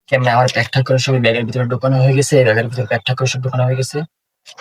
কেমনে আমার ব্যাগ ঠ্যাগ করে সবই ব্যাগের ভিতরে ঢোকানো হয়ে গেছে, ব্যাগের ভিতরে ব্যাগ ঠ্যাগ করে সব ঢোকানো হয়ে গেছে।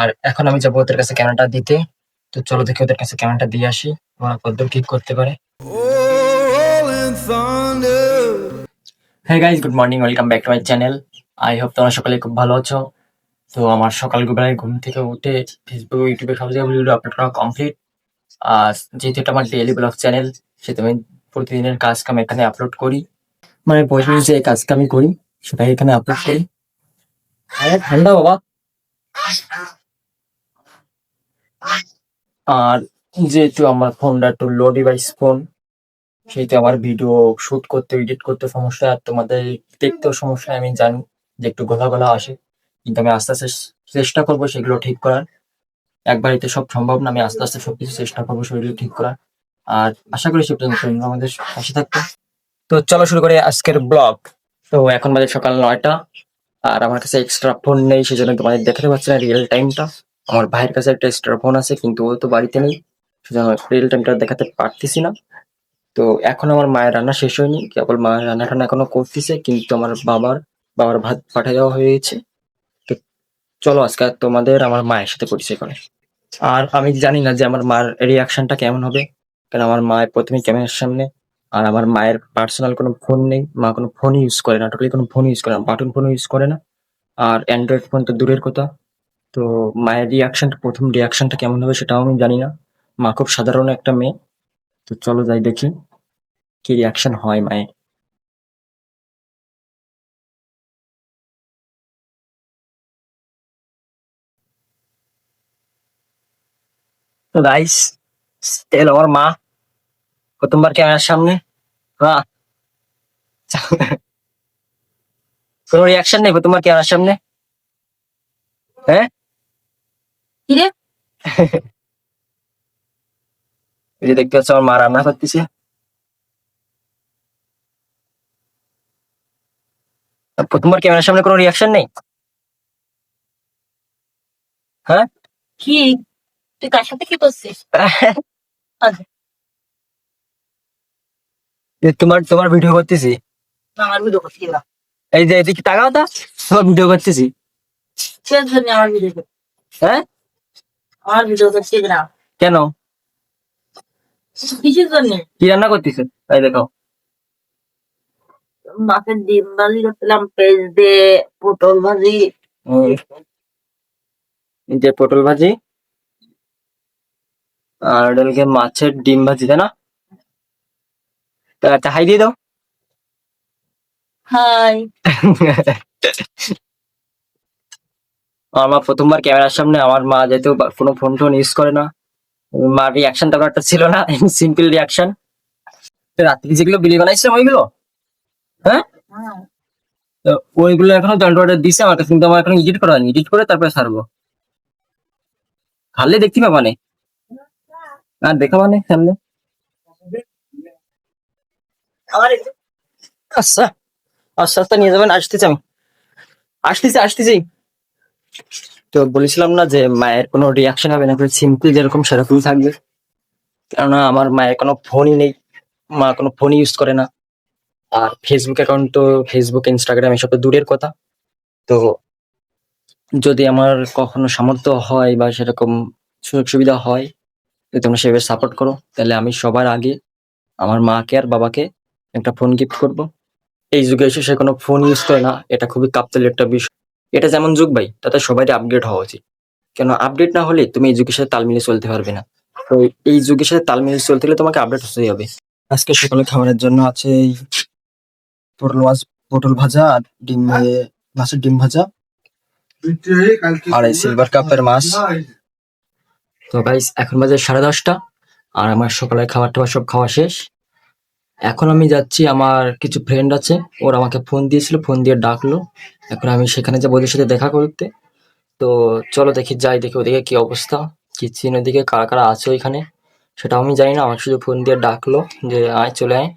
আর এখন আমি যাবো ওদের কাছে ক্যামেরাটা দিতে। তো চলো দেখি ওদের কাছে ক্যামেরাটা দিয়ে আসি, ওরা কতদূর কি করতে পারে। হ্যাঁ guys, good morning, welcome back to my channel. I hope তোমরা সকালে খুব ভালো আছো। তো আমার সকাল বেলায় ঘুম থেকে উঠে ফেসবুক, ইউটিউবে সব জায়গায় ভিডিও আপলোড করা কমপ্লিট। আর যেহেতু এটা আমার ডেইলি ব্লগ চ্যানেল, সেহেতু আমি প্রতিদিনের কাজ কাম এখানে আপলোড করি। মানে প্রতিদিন যে কাজটা আমি করি সেটাই এখানে আপলোড করি। আরে ঠান্ডা বাবা। আর যেহেতু আমার ফোনটা একটু লো ডিভাইস ফোন, সেহেতু আমার ভিডিও শুট করতে, এডিট করতে সমস্যা, আর তোমাদের দেখতেও সমস্যা। আমি জানি যে একটু গলা গলা আসে, কিন্তু আমি আস্তে আস্তে চেষ্টা করবো সেগুলো ঠিক করার। একবার এতে সব সম্ভব না, আমি আস্তে আস্তে সবকিছু চেষ্টা করবো সেগুলো ঠিক করার। আর আশা করি সেটা আমাদের পাশে থাকবে। তো চলো শুরু করে আজকের ব্লগ। তো এখন বাজে সকাল 9টা, আর আমার কাছে এক্সট্রা ফোন নেই, সেজন্য তোমাদের দেখাতে পাচ্ছি না রিয়েল টাইমটা। আমার ভাইয়ের কাছে একটা এক্সট্রা ফোন আছে, কিন্তু ও তো বাড়িতে নেই, সেজন্য রিয়েল টাইমটা দেখাতে পারতেছি না। তো এখন আমার মায়ের রান্না শেষ হয়নি, কেবল মায়ের রান্না টান্না এখনো করতেছে, কিন্তু আমার বাবার ভাত পাঠিয়ে দেওয়া হয়ে গেছে। তো চলো আজকে তোমাদের আমার মায়ের সাথে পরিচয় করে। আর আমি জানি না যে আমার মার রিয়াকশনটা কেমন হবে, কারণ আমার মায়ের প্রথমে ক্যামেরার সামনে। আর আমার মায়ের পার্সোনাল কোনো ফোন নেই, মা কোনো ফোন ইউজ করে না, টোটালি কোনো ফোন ইউজ করে না, বাটন ফোন ইউজ করে না। আর অ্যান্ড্রয়েড ফোন তো দূরের কথা। তো মায়ের প্রথম রিয়াকশনটা কেমন হবে সেটাও আমি জানি না। মা খুব সাধারণ একটা মেয়ে। তো চলো যাই দেখি কি রিয়াকশন হয় মায়ের। তো গাইস, এলো আমার মা প্রথমবার ক্যামেরার সামনে। মা, কোনো রিয়াকশন নেই প্রথমবার ক্যামেরার সামনে? হ্যাঁ, কিরে এই যে দেখতে পাচ্ছ আমার মা রান্না করতেছে। প্রথমবার ক্যামেরার সামনে কোনো রিয়াকশন নেই? হ্যাঁ। কি তুই কার সাথে কি করছিস? আচ্ছা, তোমার তোমার ভিডিও করতেছি। আমার ভিডিও করছিস না? এই যে এদিকে তাকাও তা, তোমার ভিডিও করতেছি। কিসের জন্য আমার ভিডিও করছিস? হ্যাঁ, আমার ভিডিও করছিস না কেন? কিসের জন্য? কি রান্না করতেছে? এই দেখো। মাছের ডিম ভাজি করছিলাম, পেঁয়াজ দিয়ে পটল ভাজি। উম, এই যে পটল ভাজি, আর ওটাকে মাছের ডিম ভাজি, তাই না? তা আচ্ছা, হাই দিয়ে দাও। হাই। আমার মা প্রথমবার ক্যামেরার সামনে, আমার মা যেহেতু কোনো ফোন টোন ইউজ করে না, মার রিয়াকশনটা একটা ছিল না, সিম্পল রিয়াকশন। রাত্রি যেগুলো বিলি বানাইছিলাম ওইগুলো, হ্যাঁ, তো ওইগুলো এখনো জয়েন্ট অর্ডার দিছে আমার কাছে, কিন্তু আমার এখন এডিট করা হয়নি, এডিট করে তারপরে ছাড়বো। খালে দেখতে পাবা নে, আর দেখা মানে সামনে। আমার আচ্ছা, আস্তে আস্তে নিয়ে যাবেন, আসতেছি আমি, আসতেছি। তো বলেছিলাম না যে মায়ের কোনো রিয়াকশন হবে না, সিম্পল যেরকম সেরকম থাকবে। কেননা আমার মায়ের কোনো ফোনই নেই, মা কোনো ফোন ইউজ করে না। আর ফেসবুক অ্যাকাউন্ট তো, ফেসবুক ইনস্টাগ্রাম এসব তো দূরের কথা। তো যদি আমার কখনো সামর্থ্য হয় বা সেরকম সুযোগ সুবিধা হয়, যদি তোমরা সেভাবে সাপোর্ট করো, তাহলে আমি সবার আগে আমার মাকে আর বাবাকে একটা ফোন গিফট করব। এই যুগে এসে সে কোনো ফোন ইউজ করে না, এটা খুবই কাপ্তালি একটা বিষয়। এটা যেমন যুগ ভাই, তাতে সবারই আপডেট হওয়া উচিত। কেন আপডেট না হলে তুমি এই যুগের সাথে তাল মিলিয়ে চলতে পারবে না। তো এই যুগের সাথে তাল মিলিয়ে চলতে গেলে তোমাকে আপডেট হতেই হবে। আজকে সকালে খাবারের জন্য আছে এই পটল মাছ, পটল ভাজা, আর মাছের ডিম ভাজা, আর এই সিলভার কাপের মাছ। তো গাইস, এখন বাজে 10:30, আর আমার সকালের খাবার টাবার সব খাওয়া শেষ। এখন আমি যাচ্ছি, আমার কিছু ফ্রেন্ড আছে, ওরা আমাকে ফোন দিয়েছিল, ফোন দিয়ে ডাকলো। এখন আমি সেখানে যাবো ওদের সাথে দেখা করতে। তো চলো দেখি, যাই দেখি ওদিকে কি অবস্থা, কি চিন ওদিকে কারা কারা আছে ওইখানে, সেটাও আমি জানি না। আমাকে শুধু ফোন দিয়ে ডাকলো যে আয়, চলে আয়।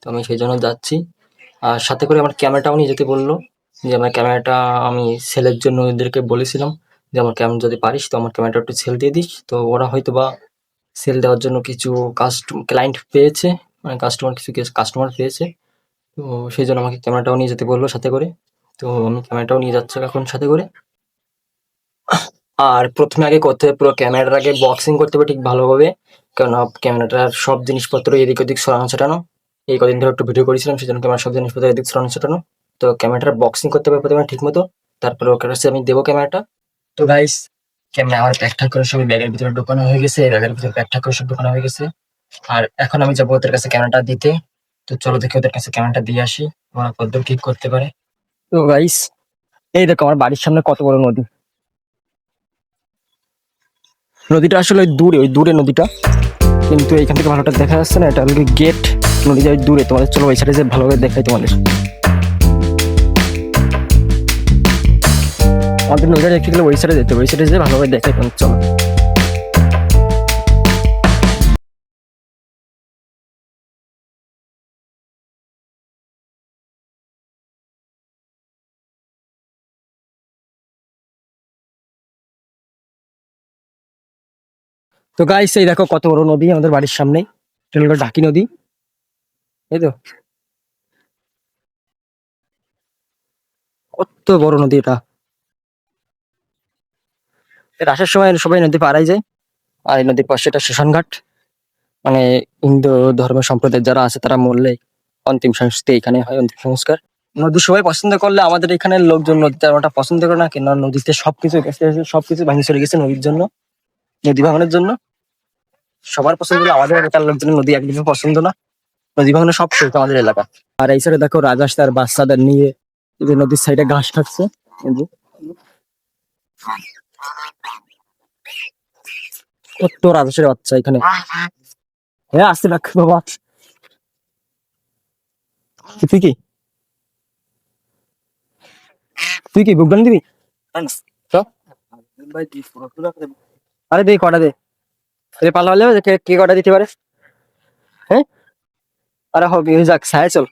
তো আমি সেই জন্য যাচ্ছি। আর সাথে করে আমার ক্যামেরাটাও নিয়ে যেতে বললো, যে আমার ক্যামেরাটা আমি সেলের জন্য ওদেরকে বলেছিলাম যে আমার ক্যামেরা যদি পারিস তো আমার ক্যামেরাটা একটু সেল দিয়ে দিস। তো ওরা হয়তো বা সেল দেওয়ার জন্য কিছু ক্লায়েন্ট পেয়েছে, মানে কিছু কাস্টমার পেয়েছে। তো সেই জন্য আমাকে ক্যামেরাটাও নিয়ে যেতে বললো সাথে করে। তো আমি ক্যামেরাটাও নিয়ে যাচ্ছি এখন সাথে করে। আর প্রথমে আগে করতে হবে পুরো ক্যামেরাটাকে বক্সিং করতে হবে ঠিক ভালোভাবে, কেননা ক্যামেরাটার সব জিনিসপত্র এদিক ওদিক সরানো ছেটানো। এই কদিন ধরে একটু ভিডিও করেছিলাম, সেই জন্য ক্যামেরার সব জিনিসপত্র এদিক সরানো ছেটানো। তো ক্যামেরাটার বক্সিং করতে হবে প্রথমে ঠিক মতো, তারপরে ওকে কাছে আমি দেবো ক্যামেরাটা। তো গাইস, ক্যামেরা আমার প্যাক ঠ্যাক করে সবই ব্যাগের ভিতরে ঢোকানো হয়ে গেছে, ব্যাগের ভিতরে প্যাক ঠ্যাক করে সব ঢোকানো হয়ে গেছে। আর এখন আমি যাবো ওদের কাছে ক্যামেরাটা দিতে। তো চলো দেখি ওদের কাছে ক্যামেরাটা দিয়ে আসি, ওরা কতদূর ঠিক করতে পারে। তো গাইস, এই দেখো আমার বাড়ির সামনে কত বড় নদী। নদীটা আসলে ওই দূরে নদীটা, কিন্তু এইখান থেকে ভালোটা দেখা যাচ্ছে না। এটা হলো গেট, নদীটা ওই দূরে। তোমাদের চলো ওই সাইডে যে ভালোভাবে দেখাই তোমাদের। আমাদের নদীটা দেখতে গেলে ওই সাইডে যেতে হবে, ওই সাইডে যে ভালোভাবে দেখাই তোমাদের চলো। তো গাইস, এই দেখো কত বড় নদী আমাদের বাড়ির সামনেই। এটা হলো ঢাকি নদী, এই তো কত বড় নদী এটা। এর আসার সময় সবাই নদী পাড়াই যায়। আর এই নদীর পাশে এটা শ্মশানঘাট, মানে হিন্দু ধর্ম সম্প্রদায়ের যারা আছে তারা মরলে অন্তিম সংস্কৃতি এখানে হয়, অন্তিম সংস্কার। নদী সবাই পছন্দ করলে আমাদের এখানে লোকজন নদী তেমনটা পছন্দ করে না, কেন নদীতে সবকিছু গেছে, সবকিছু ভাঙি চলে গেছে নদীর জন্য, নদী ভাঙনের জন্য। সবার পছন্দ হলো, আমাদের এলাকার লোকজনের নদী একদমই পছন্দ না। নদী ভাঙনের সব শেষ আমাদের এলাকা। আর এই সাইডে দেখো রাজাস তার বাচ্চাদের নিয়ে এই যে নদীর সাইডে ঘাস খাচ্ছে। এই যে কত রাজাসের বাচ্চা এখানে। হ্যাঁ আসতে রাখ বাবা। তুই কি তুই কি বুকডান দিবি? চ। আরে দে কটা দে, আরে পাল্লা পাল্লা কে কটা দিতে পারে? হ্যাঁ, আরে হবে যাক সাই চল,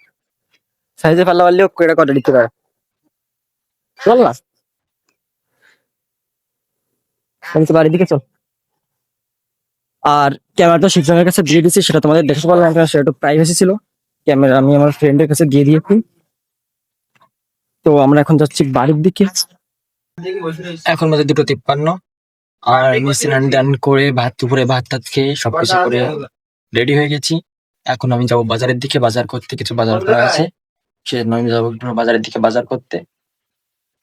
সাইজে পাল্লা পারলেও কটা কটা দিতে পারে, চল না আমি তো বাড়ির দিকে চল। আর ক্যামেরাটা শিবজনের কাছে দিয়ে দিচ্ছি, সেটা তোমাদের দেখতে পারলাম না, সেটা একটু প্রাইভেসি ছিল। ক্যামেরা আমি আমার ফ্রেন্ডের কাছে দিয়ে দিয়েছি। তো আমরা এখন যাচ্ছি বাড়ির দিকে। এখন বাজে 2:53। আর আমি স্নান টান করে দুপুরে ভাত টাত খেয়ে সবকিছু করে রেডি হয়ে গেছি। এখন আমি যাবো বাজারের দিকে, বাজার করতে, কিছু বাজার করা আছে, সেজন্য আমি যাবো একটু বাজারের দিকে বাজার করতে।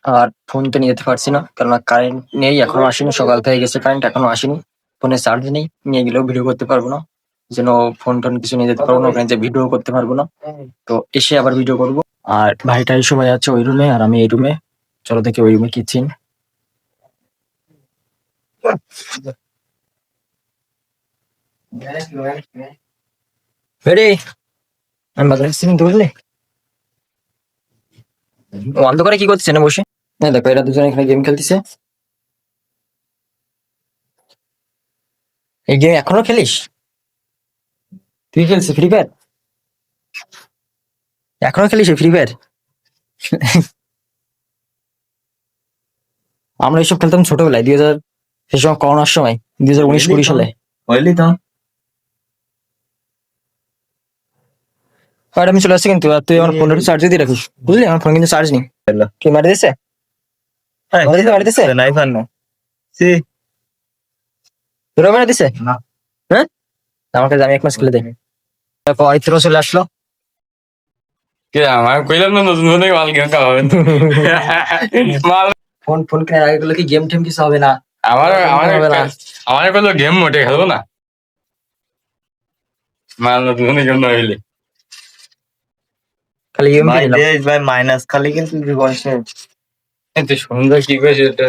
আর ফোন তো নিয়ে যেতে পারছি না, কেননা কারেন্ট নেই, এখনো আসেনি, সকাল থেকে গেছে কারেন্ট, এখনো আসেনি। ফোনে চার্জ নেই, নিয়ে গেলেও ভিডিও করতে পারবো না, যেন ফোন টোন কিছু নিয়ে যেতে পারবো না, ওখানে যে ভিডিও করতে পারবো না। তো এসে আবার ভিডিও করবো। আর ভাইটাই সবাই আছে ওই রুমে, আর আমি এই রুমে। চলো দেখি ওই রুমে কিচেন। রেডি, আমি বাজারে এসেছি কিন্তু বুঝলি। ও অন্ধকারে কি করতেছে না বসে? হ্যাঁ দেখো এরা দুজন এখানে গেম খেলতেছে। এই গেম এখনো খেলিস? তুই খেলছিস ফ্রি ফায়ার? এখনো খেলিস ফ্রি ফায়ার? আমরা এইসব খেলতাম ছোটবেলায়, 2000, সেই সময় করোনার সময়, 2019-20 সালে। হইলি তো আর আমি চলে আসছি কিন্তু, আর তুই আমার ফোনটা চার্জ দিয়ে রাখিস বুঝলি, আমার ফোন কিন্তু চার্জ নেই। কি মারি দিছে? মারি দিছে? নাই ফান্নো সি তোরা মারি দিছে? না। হ্যাঁ, আমাকে আমি 1 মাস খেলে দেয়। তারপর অরিত্র চলে আসলো। কে আমার কইলাম না নতুন ফোনে মাল গেম খাওয়াবেন মাল ফোন ফোন কেনার আগে গুলো কি গেম টেম কিছু হবে না? আমার আমার হবে না, আমার কোনো গেম মোটে খেলবো না মাল নতুন ফোনে গেম না হইলে খালি গেম ভাই কিনলাম। দেশ ভাই মাইনাস খালি কিন্তু জীবনে এত সুন্দর কি করেছে এটা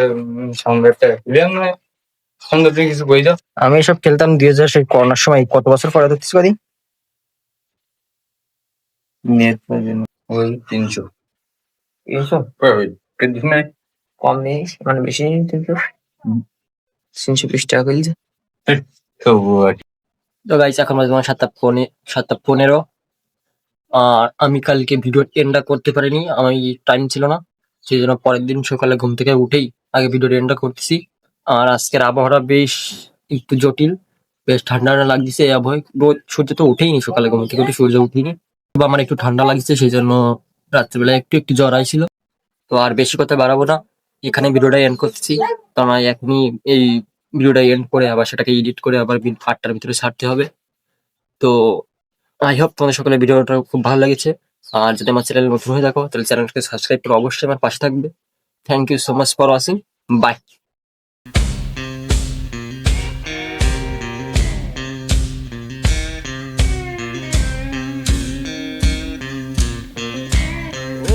সংবাদটা ক্লিয়ার নয় সুন্দর তুমি কিছু বই দাও আমি এসব খেলতাম 2000 সেই করোনার সময়, কত বছর পরে ধরতেছি কদি। নেট পর্যন্ত ওই 300 এইসব ওই কিন্তু কম নেই মানে বেশি নেই কিন্তু 320 টাকা করে দিছে। তবু আর কি। তো গাইস এখন বাজে তোমার 7:15। আর আমি কালকে ভিডিও এন্ডটা করতে পারিনি, আমি টাইম ছিল না, সেই জন্য পরের দিন সকালে ঘুম থেকে উঠেই আগে ভিডিও এন্ডটা করতেছি। আর আজকের আবহাওয়াটা বেশ একটু জটিল, বেশ ঠান্ডা ঠান্ডা লাগতেছে। এই আবহাওয়ায় রোদ, সূর্য তো উঠেইনি, সকালে ঘুম থেকে উঠে সূর্য উঠেনি। বা আমার একটু ঠান্ডা লাগছে, সেই জন্য রাত্রিবেলা একটু একটু জ্বর আইছিল। তো আর বেশি কথা বাড়াবো না, এখানে ভিডিওটা এন্ড করতেছি। কারণ এখনই এই ভিডিওটা এন্ড করে আবার সেটাকে এডিট করে আবার 8টার ভিতরে ছাড়তে হবে। তো আই হোপ তোমাদের সকলের ভিডিওটা খুব ভালো লেগেছে। আর যদি আমার চ্যানেল নতুন হয়ে থাকো তাহলে চ্যানেলকে সাবস্ক্রাইব করে অবশ্যই আমার পাশে থাকবে। Thank you so much for watching, bye.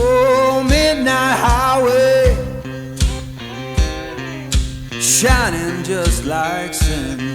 Oh, midnight highway, shining just like sin.